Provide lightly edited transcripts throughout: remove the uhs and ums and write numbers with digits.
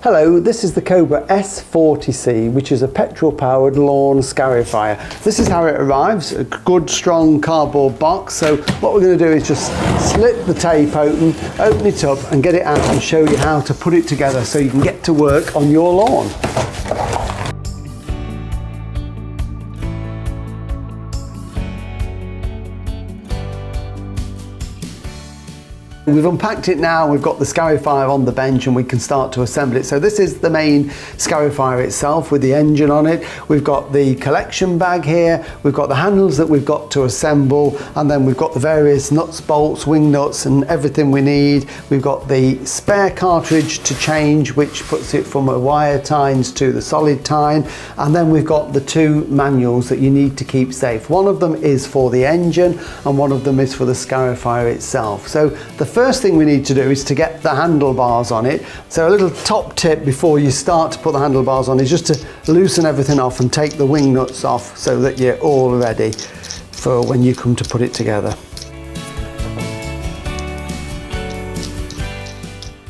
Hello, this is the Cobra S40C, which is a petrol-powered lawn scarifier. This is how it arrives, a good strong cardboard box. So what we're going to do is just slip the tape open it up and get it out and show you how to put it together so you can get to work on your lawn. We've unpacked it now, we've got the Scarifier on the bench and we can start to assemble it. So this is the main Scarifier itself with the engine on it. We've got the collection bag here, we've got the handles that we've got to assemble, and then we've got the various nuts, bolts, wing nuts and everything we need. We've got the spare cartridge to change, which puts it from a wire tines to the solid tine, and then we've got the two manuals that you need to keep safe. One of them is for the engine and one of them is for the Scarifier itself. So the first thing we need to do is to get the handlebars on it. So a little top tip before you start to put the handlebars on is just to loosen everything off and take the wing nuts off so that you're all ready for when you come to put it together.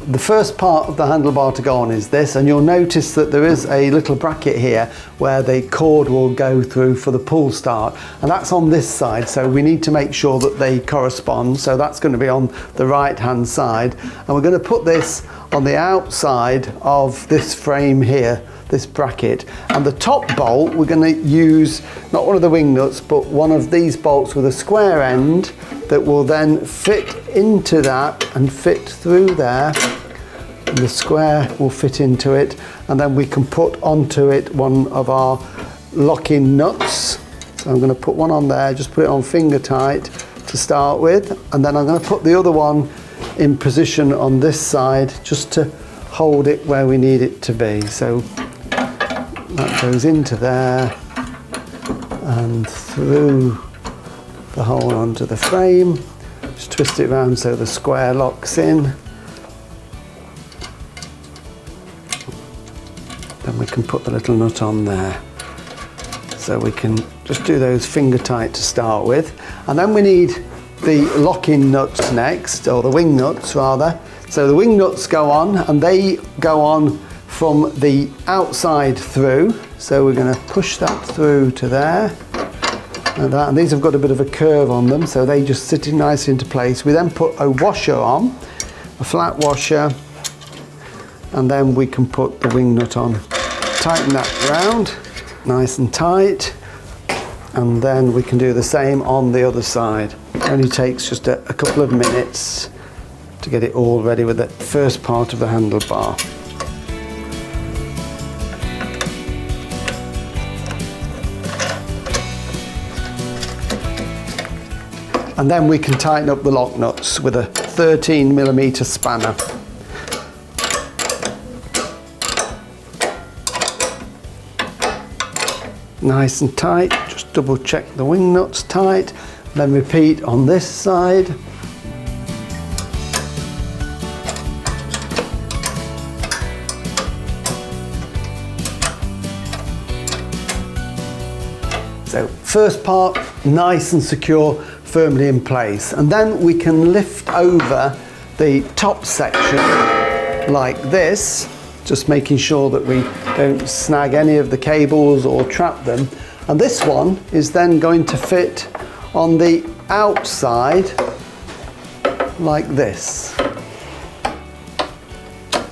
The first part of the handlebar to go on is this, and you'll notice that there is a little bracket here where the cord will go through for the pull start, and that's on this side, so we need to make sure that they correspond. So that's going to be on the right hand side, and we're going to put this on the outside of this frame here, this bracket, and the top bolt we're going to use not one of the wing nuts but one of these bolts with a square end that will then fit into that and fit through there, and the square will fit into it, and then we can put onto it one of our locking nuts. So I'm going to put one on there, just put it on finger tight to start with, and then I'm going to put the other one in position on this side just to hold it where we need it to be. So that goes into there and through the hole onto the frame. Just twist it around so the square locks in. Then we can put the little nut on there. So we can just do those finger tight to start with. And then we need the locking nuts next, or the wing nuts rather. So the wing nuts go on, and they go on from the outside through. So we're going to push that through to there. And these have got a bit of a curve on them, so they just sit in nicely into place. We then put a washer on, a flat washer, and then we can put the wing nut on. Tighten that round, nice and tight, and then we can do the same on the other side. It only takes just a couple of minutes to get it all ready with the first part of the handlebar. And then we can tighten up the lock nuts with a 13mm spanner. Nice and tight, just double check the wing nuts tight, then repeat on this side. So first part, nice and secure, firmly in place, and then we can lift over the top section like this, just making sure that we don't snag any of the cables or trap them, and this one is then going to fit on the outside like this.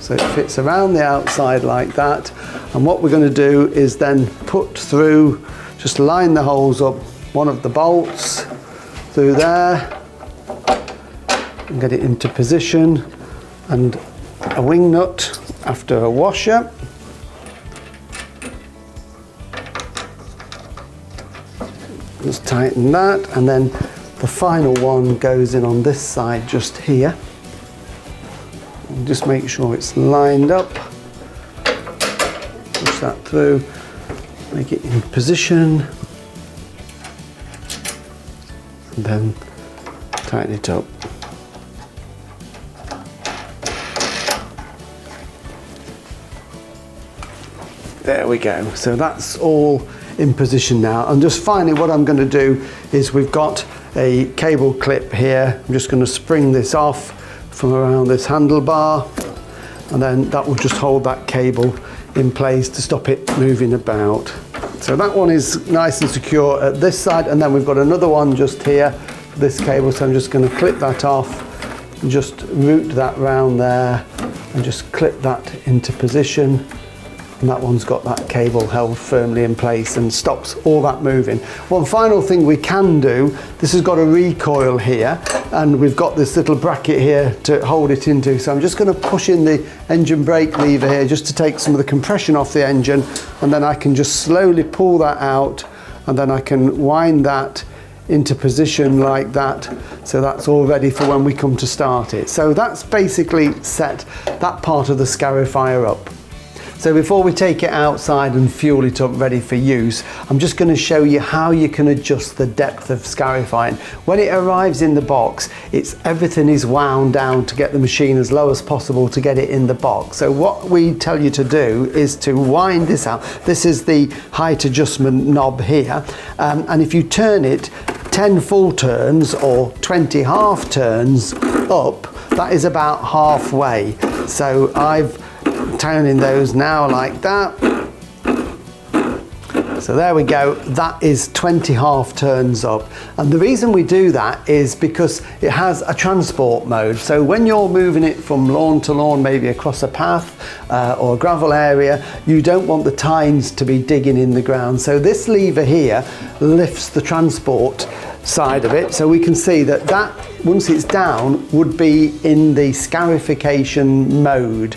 So it fits around the outside like that, and what we're going to do is then put through, just line the holes up, one of the bolts through there and get it into position, and a wing nut after a washer. Just tighten that, and then the final one goes in on this side just here. And just make sure it's lined up. Push that through, make it in position, and then tighten it up. There we go. So that's all in position now. And just finally what I'm going to do is, we've got a cable clip here. I'm just going to spring this off from around this handlebar, and then that will just hold that cable in place to stop it moving about. So that one is nice and secure at this side, and then we've got another one just here for this cable, so I'm just going to clip that off and just route that round there and just clip that into position, and that one's got that cable held firmly in place and stops all that moving. One final thing we can do, this has got a recoil here, and we've got this little bracket here to hold it into, so I'm just going to push in the engine brake lever here just to take some of the compression off the engine, and then I can just slowly pull that out, and then I can wind that into position like that, so that's all ready for when we come to start it. So that's basically set that part of the Scarifier up. So before we take it outside and fuel it up ready for use, I'm just going to show you how you can adjust the depth of scarifying. When it arrives in the box, everything is wound down to get the machine as low as possible to get it in the box. So what we tell you to do is to wind this out. This is the height adjustment knob here, and if you turn it 10 full turns or 20 half turns up, that is about halfway. So I've turning those now like that. So there we go, that is 20 half turns up. And the reason we do that is because it has a transport mode. So when you're moving it from lawn to lawn, maybe across a path or a gravel area, you don't want the tines to be digging in the ground. So this lever here lifts the transport side of it, so we can see that once it's down would be in the scarification mode,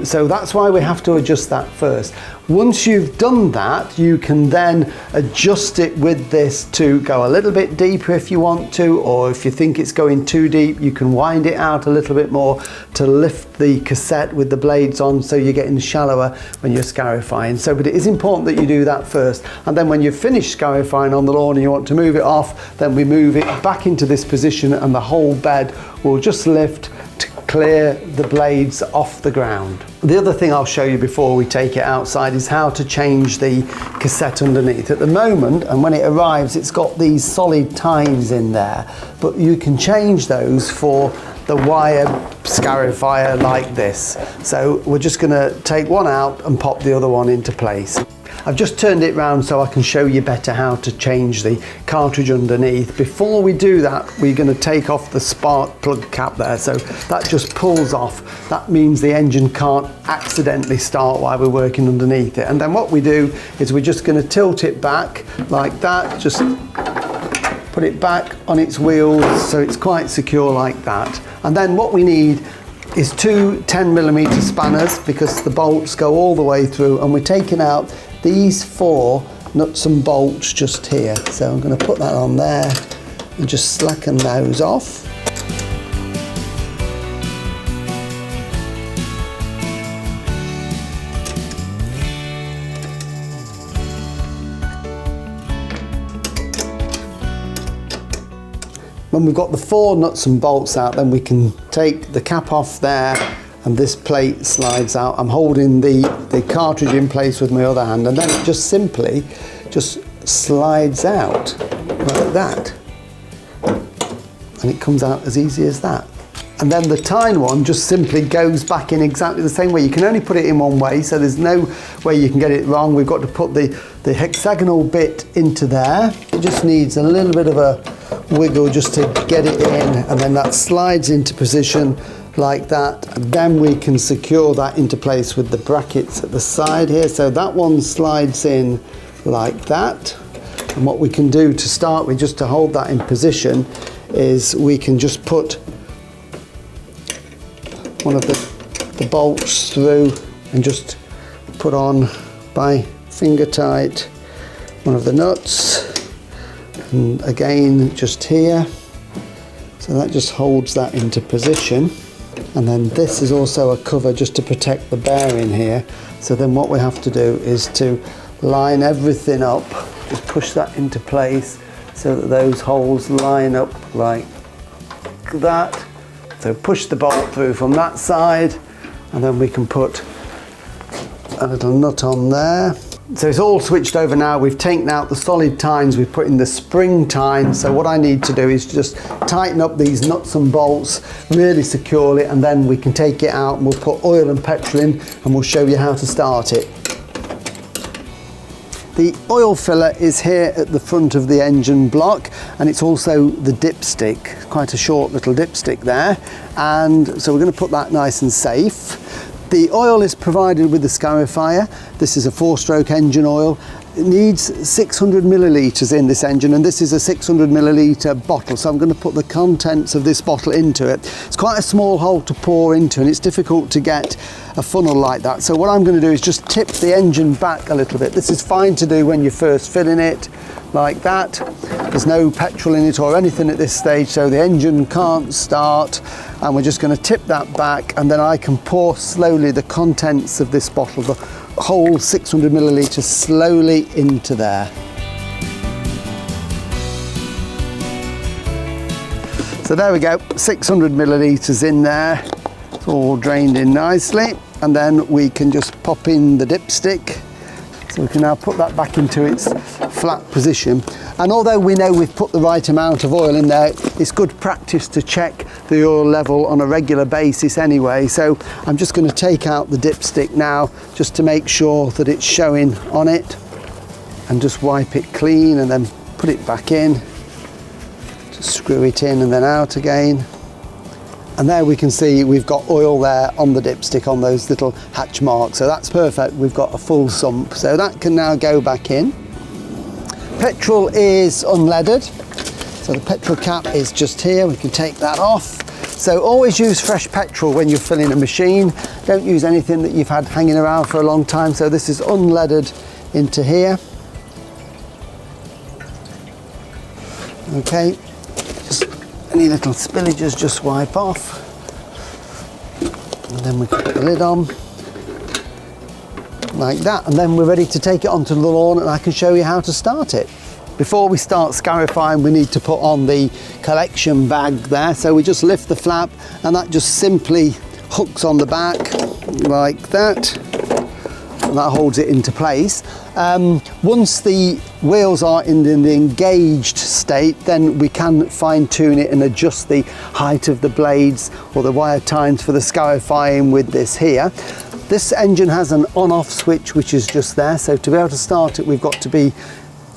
so that's why we have to adjust that first. Once you've done that, you can then adjust it with this to go a little bit deeper if you want to, or if you think it's going too deep, you can wind it out a little bit more to lift the cassette with the blades on, so you're getting shallower when you're scarifying. So, but it is important that you do that first, and then when you've finished scarifying on the lawn and you want to move it off, then we move it back into this position, and the whole bed will just lift to clear the blades off the ground. The other thing I'll show you before we take it outside is how to change the cassette underneath. At the moment, and when it arrives, it's got these solid tines in there, but you can change those for the wire scarifier like this. So we're just going to take one out and pop the other one into place. I've just turned it round so I can show you better how to change the cartridge underneath. Before we do that, we're going to take off the spark plug cap there, so that just pulls off. That means the engine can't accidentally start while we're working underneath it. And then what we do is we're just going to tilt it back like that, just put it back on its wheels so it's quite secure like that. And then what we need is two 10mm spanners, because the bolts go all the way through, and we're taking out these 4 nuts and bolts just here. So I'm going to put that on there and just slacken those off. When we've got the 4 nuts and bolts out, then we can take the cap off there, and this plate slides out. I'm holding the cartridge in place with my other hand, and then it just simply just slides out like that, and it comes out as easy as that. And then the tine one just simply goes back in exactly the same way. You can only put it in one way, so there's no way you can get it wrong. We've got to put the hexagonal bit into there. It just needs a little bit of a wiggle just to get it in, and then that slides into position like that, and then we can secure that into place with the brackets at the side here. So that one slides in like that, and what we can do to start with, just to hold that in position, is we can just put one of the bolts through and just put on by finger tight one of the nuts, and again just here, so that just holds that into position. And then this is also a cover just to protect the bearing here. So then what we have to do is to line everything up, just push that into place so that those holes line up like that. So push the bolt through from that side, and then we can put a little nut on there. So it's all switched over now. We've taken out the solid tines, we've put in the spring tines. So what I need to do is just tighten up these nuts and bolts really securely, and then we can take it out and we'll put oil and petrol in and we'll show you how to start it. The oil filler is here at the front of the engine block, and it's also the dipstick, quite a short little dipstick there. And so we're going to put that nice and safe. The oil is provided with the Scarifier. This is a 4-stroke engine oil. It needs 600 millilitres in this engine, and this is a 600 millilitre bottle, so I'm going to put the contents of this bottle into it. It's quite a small hole to pour into, and it's difficult to get a funnel like that. So what I'm going to do is just tip the engine back a little bit. This is fine to do when you're first filling it, like that. There's no petrol in it or anything at this stage, so the engine can't start, and we're just going to tip that back, and then I can pour slowly the contents of this bottle, the whole 600 millilitres, slowly into there. So there we go, 600 millilitres in there. It's all drained in nicely, and then we can just pop in the dipstick. So we can now put that back into its flat position. And although we know we've put the right amount of oil in there, it's good practice to check the oil level on a regular basis anyway. So I'm just going to take out the dipstick now, just to make sure that it's showing on it, and just wipe it clean and then put it back in. Just screw it in and then out again. And there we can see we've got oil there on the dipstick on those little hatch marks. So that's perfect. We've got a full sump. So that can now go back in. Petrol is unleaded. So the petrol cap is just here. We can take that off. So always use fresh petrol when you're filling a machine. Don't use anything that you've had hanging around for a long time. So this is unleaded into here. Okay. Any little spillages just wipe off, and then we can put the lid on like that, and then we're ready to take it onto the lawn, and I can show you how to start it. Before we start scarifying, we need to put on the collection bag there, so we just lift the flap and that just simply hooks on the back like that, and that holds it into place. Once the wheels are in the engaged state, then we can fine tune it and adjust the height of the blades or the wire tines for the scarifying with this here. This engine has an on-off switch which is just there, so to be able to start it we've got to be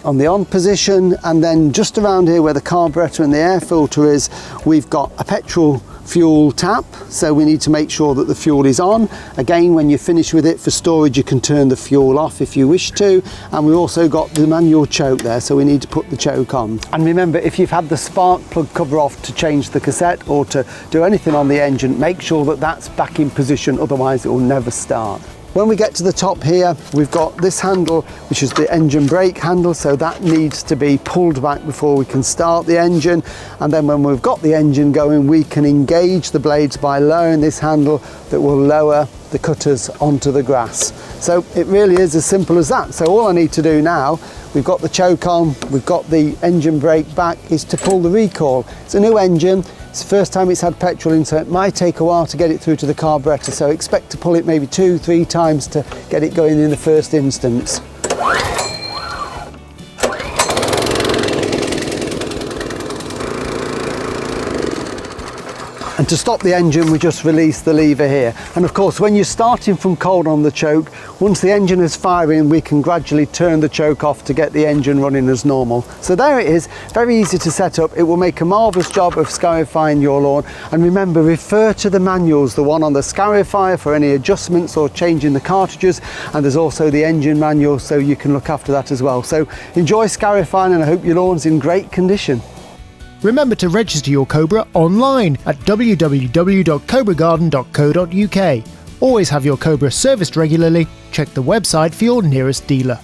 on the on position, and then just around here where the carburetor and the air filter is, we've got a petrol fuel tap, so we need to make sure that the fuel is on. Again, when you're finished with it for storage, you can turn the fuel off if you wish to, and we've also got the manual choke there, so we need to put the choke on. And remember, if you've had the spark plug cover off to change the cassette or to do anything on the engine, make sure that that's back in position, otherwise it will never start. When we get to the top here, we've got this handle, which is the engine brake handle, so that needs to be pulled back before we can start the engine. And then when we've got the engine going, we can engage the blades by lowering this handle that will lower the cutters onto the grass. So it really is as simple as that. So all I need to do now, we've got the choke on, we've got the engine brake back, is to pull the recoil. It's a new engine. It's the first time it's had petrol in, so it might take a while to get it through to the carburetor, so expect to pull it maybe 2-3 times to get it going in the first instance. And to stop the engine, we just release the lever here. And of course, when you're starting from cold on the choke, once the engine is firing, we can gradually turn the choke off to get the engine running as normal. So there it is, very easy to set up. It will make a marvellous job of scarifying your lawn. And remember, refer to the manuals, the one on the Scarifier for any adjustments or changing the cartridges, and there's also the engine manual, so you can look after that as well. So enjoy scarifying, and I hope your lawn's in great condition. Remember to register your Cobra online at www.cobragarden.co.uk. Always have your Cobra serviced regularly. Check the website for your nearest dealer.